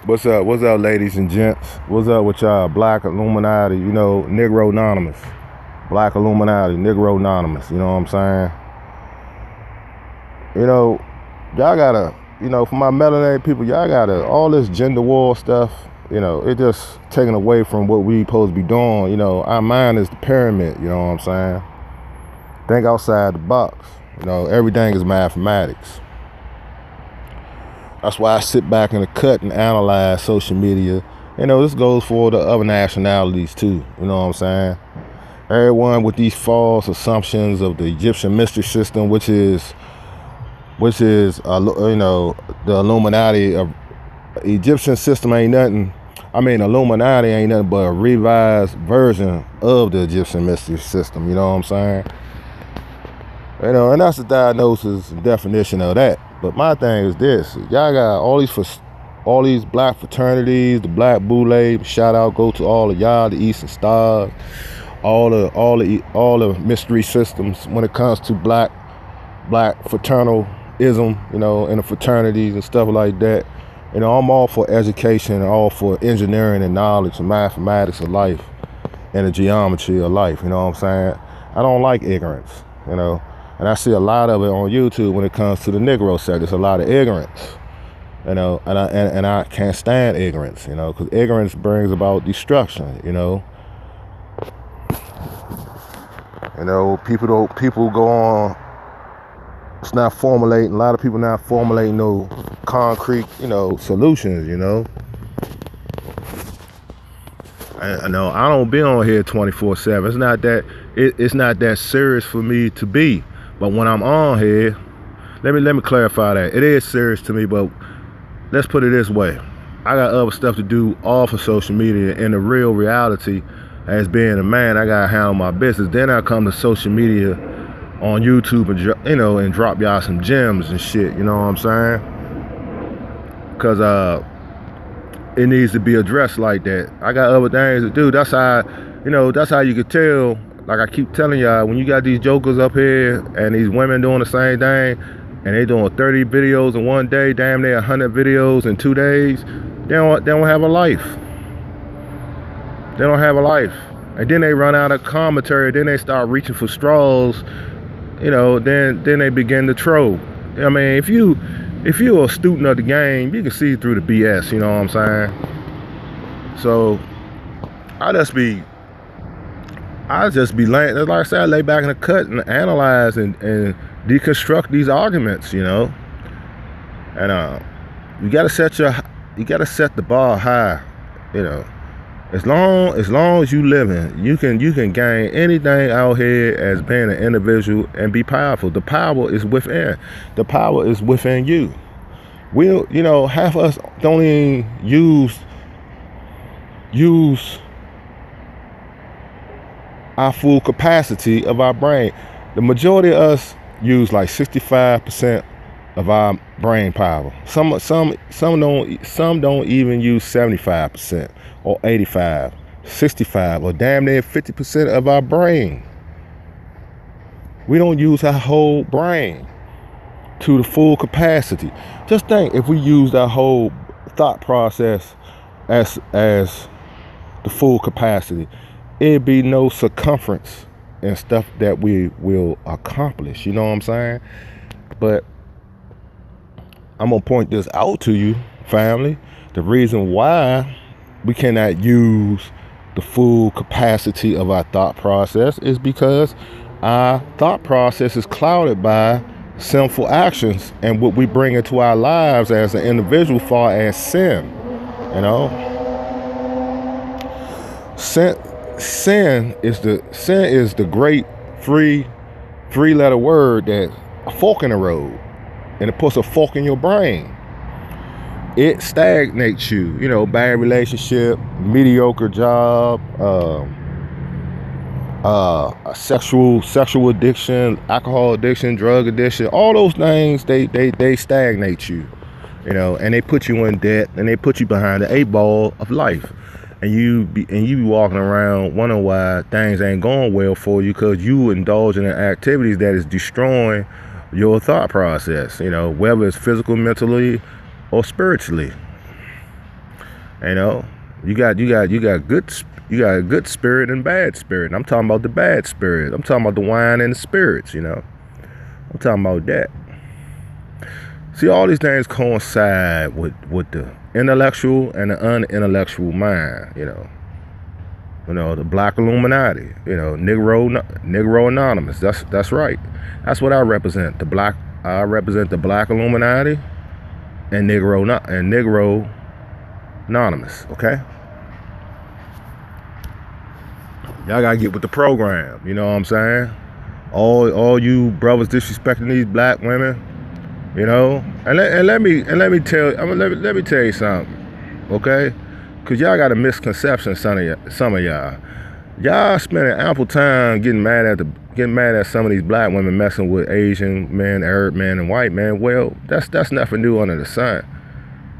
What's up, ladies and gents? What's up with y'all? Black Illuminati, negrononymous. Black Illuminati, negrononymous. You know what I'm saying? Y'all gotta, for my melanated people, y'all gotta, all this gender war stuff, it just taken away from what we supposed to be doing. Our mind is the pyramid, you know what I'm saying? Think outside the box. Everything is mathematics. That's why I sit back in the cut and analyze social media. This goes for the other nationalities too. You know what I'm saying? Everyone with these false assumptions of the Egyptian mystery system, which is the Illuminati. Egyptian system ain't nothing. Illuminati ain't nothing but a revised version of the Egyptian mystery system. You know what I'm saying? And that's the diagnosis and definition of that. But my thing is this: y'all got all these black fraternities, the Black Boule. Shout out go to all of y'all, the Eastern Stars, all the mystery systems when it comes to black fraternalism, and the fraternities and stuff like that. I'm all for education and all for engineering and knowledge and mathematics of life and the geometry of life. You know what I'm saying? I don't like ignorance, and I see a lot of it on YouTube when it comes to the Negro sector. There's a lot of ignorance, and I can't stand ignorance, because ignorance brings about destruction. People go on. It's not formulating. A lot of people not formulating no concrete, solutions. I know I don't be on here 24/7. It's not that. It's not that serious for me to be. But when I'm on here, let me clarify that. It is serious to me, but let's put it this way. I got other stuff to do off of social media, and the real reality as being a man, I gotta handle my business. Then I come to social media on YouTube and drop y'all some gems and shit, you know what I'm saying? Cause it needs to be addressed like that. I got other things to do. That's how you could tell. Like I keep telling y'all, when you got these jokers up here and these women doing the same thing, and they doing 30 videos in one day, damn near 100 videos in 2 days, they don't have a life. They don't have a life. And then they run out of commentary, then they start reaching for straws, then they begin to troll. If you're a student of the game, you can see through the BS, you know what I'm saying? So I just be laying, like I said, I lay back in the cut and analyze and deconstruct these arguments, And you gotta set the bar high, As long as you living, you can gain anything out here as being an individual and be powerful. The power is within. The power is within you. Half of us don't even use our full capacity of our brain. The majority of us use like 65% of our brain power. Some don't even use 75% or 85, 65, or damn near 50% of our brain. We don't use our whole brain to the full capacity. Just think if we used our whole thought process as the full capacity, it'd be no circumference and stuff that we will accomplish. You know what I'm saying? But I'm gonna point this out to you, family. The reason why we cannot use the full capacity of our thought process is because our thought process is clouded by sinful actions and what we bring into our lives as an individual far as sin. Sin is the great three-letter word that a fork in the road, and it puts a fork in your brain. It stagnates you, bad relationship, mediocre job, sexual addiction, alcohol addiction, drug addiction, all those things, they stagnate you, and they put you in debt, and they put you behind the 8-ball of life. And you be walking around wondering why things ain't going well for you, because you indulging in activities that is destroying your thought process, whether it's physical, mentally, or spiritually. You know, you got a good spirit and bad spirit. And I'm talking about the bad spirit. I'm talking about the wine and the spirits. You know, I'm talking about that. See, all these things coincide with the intellectual and the unintellectual mind. You know, the Black Illuminati. You know, negrononymous. That's right. That's what I represent. I represent the Black Illuminati and negrononymous. Okay. Y'all gotta get with the program. You know what I'm saying? All you brothers disrespecting these black women. You know, and let me tell you something, okay? Cause y'all got a misconception, some of y'all. Y'all spending ample time getting mad at some of these black women messing with Asian men, Arab men, and white men. Well, that's nothing new under the sun.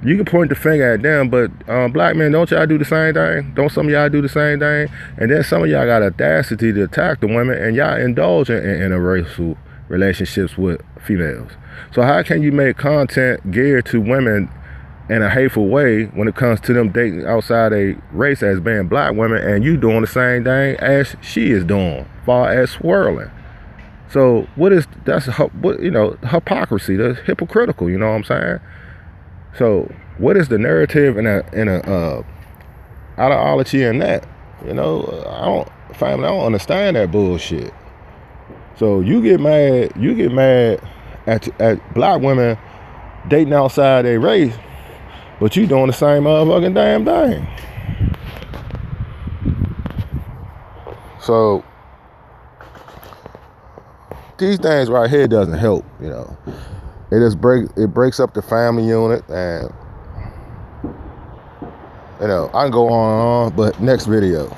You can point the finger at them, but black men, don't y'all do the same thing? Don't some of y'all do the same thing? And then some of y'all got audacity to attack the women, and y'all indulging in interracial relationships with females. So how can you make content geared to women in a hateful way when it comes to them dating outside a race as being black women, and you doing the same thing as she is doing, far as swirling? So that's hypocrisy. That's hypocritical. You know what I'm saying? So what is the narrative in a ideology in that? You know, I don't understand that bullshit. So you get mad at black women dating outside their race, but you doing the same motherfucking damn thing. So these things right here doesn't help, you know. It breaks up the family unit, and you know, I can go on and on, but next video.